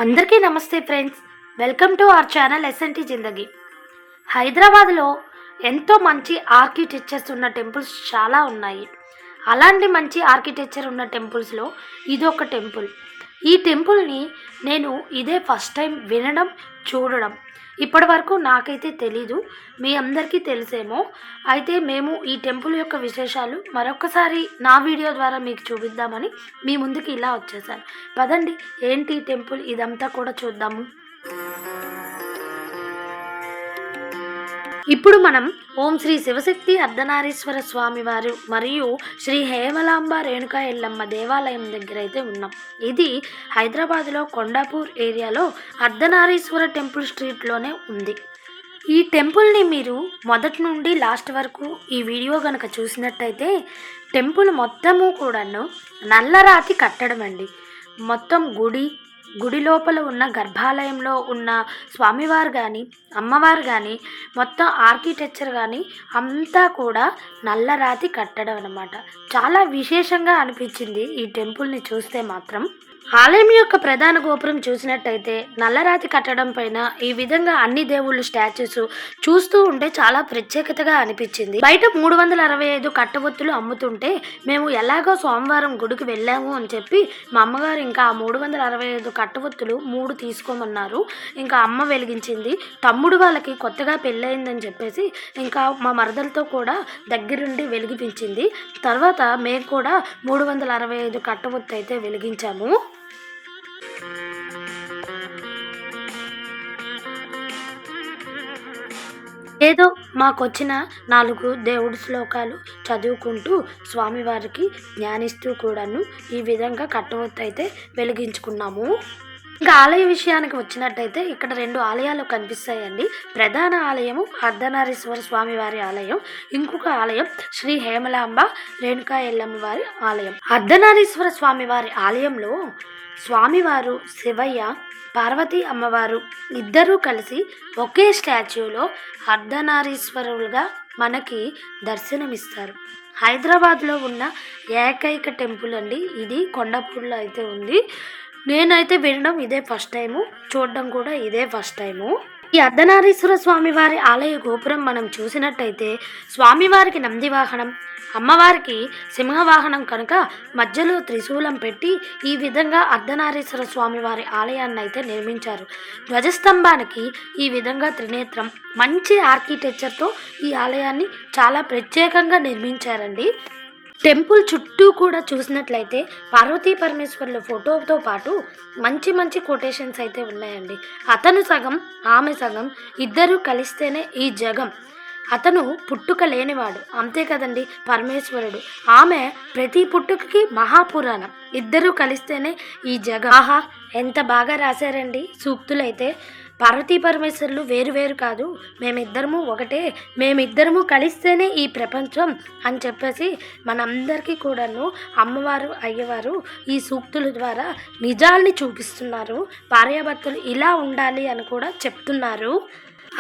అందరికీ నమస్తే friends, welcome to our channel SNT Zindagi. హైదరాబాద్లో ఎంతో మంచి ఆర్కిటెక్చర్స్ ఉన్న టెంపుల్స్ చాలా ఉన్నాయి. అలాంటి మంచి ఆర్కిటెక్చర్ ఉన్న టెంపుల్స్లో ఇదొక టెంపుల్. ఈ టెంపుల్ని నేను ఇదే ఫస్ట్ టైం వినడం, చూడడం. ఇప్పటి వరకు నాకైతే తెలీదు, మీ అందరికీ తెలిసేమో. అయితే మేము ఈ టెంపుల్ యొక్క విశేషాలు మరొకసారి నా వీడియో ద్వారా మీకు చూపిద్దామని మీ ముందుకి ఇలా వచ్చేసాను. పదండి, ఏంటి టెంపుల్ ఇదంతా కూడా చూద్దాము. ఇప్పుడు మనం ఓం శ్రీ శివశక్తి అర్ధనారీశ్వర స్వామి వారు మరియు శ్రీ హేమలాంబ రేణుకా ఎల్లమ్మ దేవాలయం దగ్గర అయితే ఉన్నాం. ఇది హైదరాబాద్లో కొండాపూర్ ఏరియాలో అర్ధనారీశ్వర టెంపుల్ స్ట్రీట్లోనే ఉంది. ఈ టెంపుల్ని మీరు మొదటి నుండి లాస్ట్ వరకు ఈ వీడియో కనుక చూసినట్టయితే టెంపుల్ మొత్తము కూడాను నల్లరాతి కట్టడం అండి. మొత్తం గుడి లోపల ఉన్న గర్భాలయంలో ఉన్న స్వామివారు కానీ అమ్మవారు కానీ మొత్తం ఆర్కిటెక్చర్ కానీ అంతా కూడా నల్లరాతి కట్టడం అన్నమాట. చాలా విశేషంగా అనిపించింది ఈ టెంపుల్ని చూస్తే మాత్రం. ఆలయం యొక్క ప్రధాన గోపురం చూసినట్టయితే నల్లరాతి కట్టడం పైన ఈ విధంగా అన్ని దేవుళ్ళ స్టాచ్యూస్ చూస్తూ ఉంటే చాలా ప్రత్యేకతగా అనిపించింది. బయట 365 కట్టవొత్తులు అమ్ముతుంటే మేము ఎలాగో సోమవారం గుడికి వెళ్ళాము అని చెప్పి మా అమ్మగారు ఇంకా 365 కట్టవొత్తులు 3 తీసుకోమన్నారు. ఇంకా అమ్మ వెలిగించింది. తమ్ముడు వాళ్ళకి కొత్తగా పెళ్ళయిందని చెప్పేసి ఇంకా మా మరదలతో కూడా దగ్గరుండి వెలిగిపించింది. తర్వాత మేము కూడా 365 కట్టవొత్తు అయితే వెలిగించాము. ఏదో మాకొచ్చిన 4 దేవుడి శ్లోకాలు చదువుకుంటూ స్వామివారికి ధ్యానిస్తూ కూడాను ఈ విధంగా కట్టవొత్తు అయితే వెలిగించుకున్నాము. ఇంకా ఆలయ విషయానికి వచ్చినట్టయితే ఇక్కడ 2 ఆలయాలు కనిపిస్తాయండి. ప్రధాన ఆలయము అర్ధనారీశ్వర స్వామి వారి ఆలయం, ఇంకొక ఆలయం శ్రీ హేమలాంబ రేణుకా ఎల్లమ్మ వారి ఆలయం. అర్ధనారీశ్వర స్వామి వారి ఆలయంలో స్వామివారు, శివయ్య, పార్వతీ అమ్మవారు ఇద్దరూ కలిసి ఒకే స్టాచ్యూలో అర్ధనారీశ్వరులుగా మనకి దర్శనమిస్తారు. హైదరాబాద్లో ఉన్న ఏకైక టెంపుల్ అండి ఇది. కొండాపూర్లో అయితే ఉంది. నేనైతే వినడం ఇదే ఫస్ట్ టైము, చూడడం కూడా ఇదే ఫస్ట్ టైము. ఈ అర్ధనారీశ్వర స్వామివారి ఆలయ గోపురం మనం చూసినట్టయితే స్వామివారికి నంది వాహనం, అమ్మవారికి సింహవాహనం కనుక మధ్యలో త్రిశూలం పెట్టి ఈ విధంగా అర్ధనారీశ్వర స్వామివారి ఆలయాన్ని అయితే నిర్మించారు. ధ్వజస్తంభానికి ఈ విధంగా త్రినేత్రం, మంచి ఆర్కిటెక్చర్తో ఈ ఆలయాన్ని చాలా ప్రత్యేకంగా నిర్మించారండి. టెంపుల్ చుట్టూ కూడా చూసినట్లయితే పార్వతీ పరమేశ్వరుల ఫోటోతో పాటు మంచి మంచి కొటేషన్స్ అయితే ఉన్నాయండి. అతను సగం, ఆమె సగం, ఇద్దరూ కలిస్తేనే ఈ జగం. అతను పుట్టుక లేనివాడు, అంతే కదండి పరమేశ్వరుడు. ఆమె ప్రతి పుట్టుకకి మహాపురాణం. ఇద్దరూ కలిస్తేనే ఈ జగం. ఆహా, ఎంత బాగా రాశారండి సూక్తులైతే. పార్వతీ పరమేశ్వరులు వేరు వేరు కాదు, మేమిద్దరము ఒకటే, మేమిద్దరము కలిస్తేనే ఈ ప్రపంచం అని చెప్పేసి మనందరికీ కూడాను అమ్మవారు, అయ్యవారు ఈ సూక్తుల ద్వారా నిజాల్ని చూపిస్తున్నారు. భార్యాభర్తలు ఇలా ఉండాలి అని కూడా చెప్తున్నారు.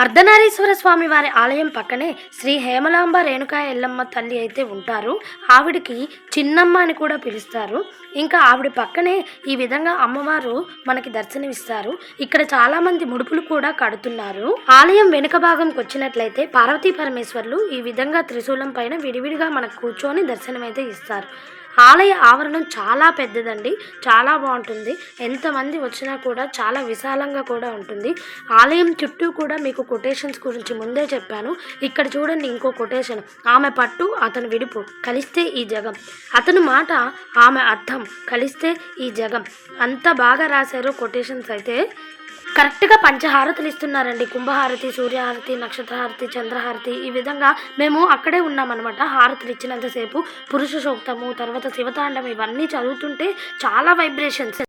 అర్ధనారీశ్వర స్వామి వారి ఆలయం పక్కనే శ్రీ హేమలాంబ రేణుకా ఎల్లమ్మ తల్లి అయితే ఉంటారు. ఆవిడికి చిన్నమ్మ అని కూడా పిలుస్తారు. ఇంకా ఆవిడ పక్కనే ఈ విధంగా అమ్మవారు మనకి దర్శనమిస్తారు. ఇక్కడ చాలా మంది ముడుపులు కూడా కడుతున్నారు. ఆలయం వెనుక భాగంకి వచ్చినట్లయితే పార్వతీ పరమేశ్వరులు ఈ విధంగా త్రిశూలం పైన విడివిడిగా మనకు కూర్చొని దర్శనమైతే ఇస్తారు. ఆలయ ఆవరణం చాలా పెద్దదండి, చాలా బాగుంటుంది. ఎంతమంది వచ్చినా కూడా చాలా విశాలంగా కూడా ఉంటుంది. ఆలయం చుట్టూ కూడా మీకు కొటేషన్స్ గురించి ముందే చెప్పాను. ఇక్కడ చూడండి ఇంకో కొటేషన్. ఆమె పట్టు, అతను విడుపు, కలిస్తే ఈ జగం. అతను మాట, ఆమె అర్థం, కలిస్తే ఈ జగం. అంత బాగా రాశారు కొటేషన్స్ అయితే. కరెక్ట్గా పంచహారతులు ఇస్తున్నారండి. కుంభహారతి, సూర్యహారతి, నక్షత్రహారతి, చంద్రహారతి. ఈ విధంగా మేము అక్కడే ఉన్నామన్నమాట. హారతులు ఇచ్చినంతసేపు పురుష సూక్తము, తర్వాత శివతాండం ఇవన్నీ చదువుతుంటే చాలా వైబ్రేషన్స్.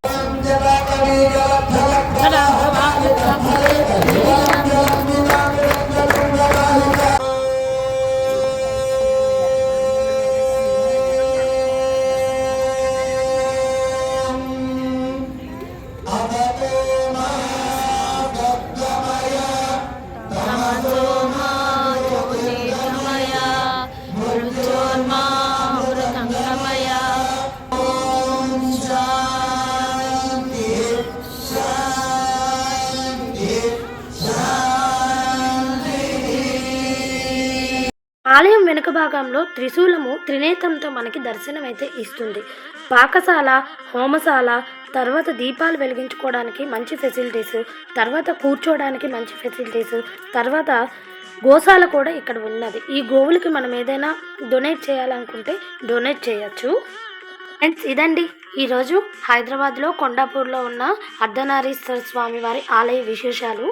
ఆలయం వెనుక భాగంలో త్రిశూలము త్రినేత్రంతో మనకి దర్శనమైతే ఇస్తుంది. పాకశాల, హోమశాల, తర్వాత దీపాలు వెలిగించుకోవడానికి మంచి ఫెసిలిటీస్, తర్వాత కూర్చోవడానికి మంచి ఫెసిలిటీస్, తర్వాత గోశాల కూడా ఇక్కడ ఉన్నది. ఈ గోవులకి మనం ఏదైనా డొనేట్ చేయాలనుకుంటే డొనేట్ చేయొచ్చు. ఫ్రెండ్స్, ఇదండి ఈరోజు హైదరాబాద్లో కొండాపూర్లో ఉన్న అర్ధనారీశ్వర స్వామి వారి ఆలయ విశేషాలు.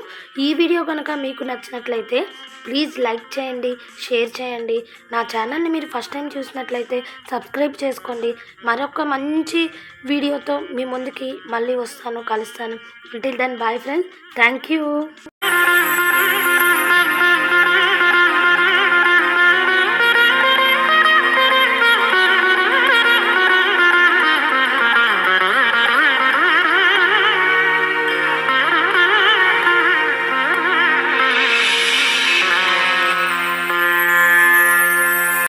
ఈ వీడియో కనుక మీకు నచ్చినట్లయితే ప్లీజ్ లైక్ చేయండి, షేర్ చేయండి. నా ఛానల్ని మీరు ఫస్ట్ టైం చూసినట్లయితే సబ్స్క్రైబ్ చేసుకోండి. మరొక మంచి వీడియోతో మీ ముందుకి మళ్ళీ కలుస్తాను. Until then bye friends, thank you.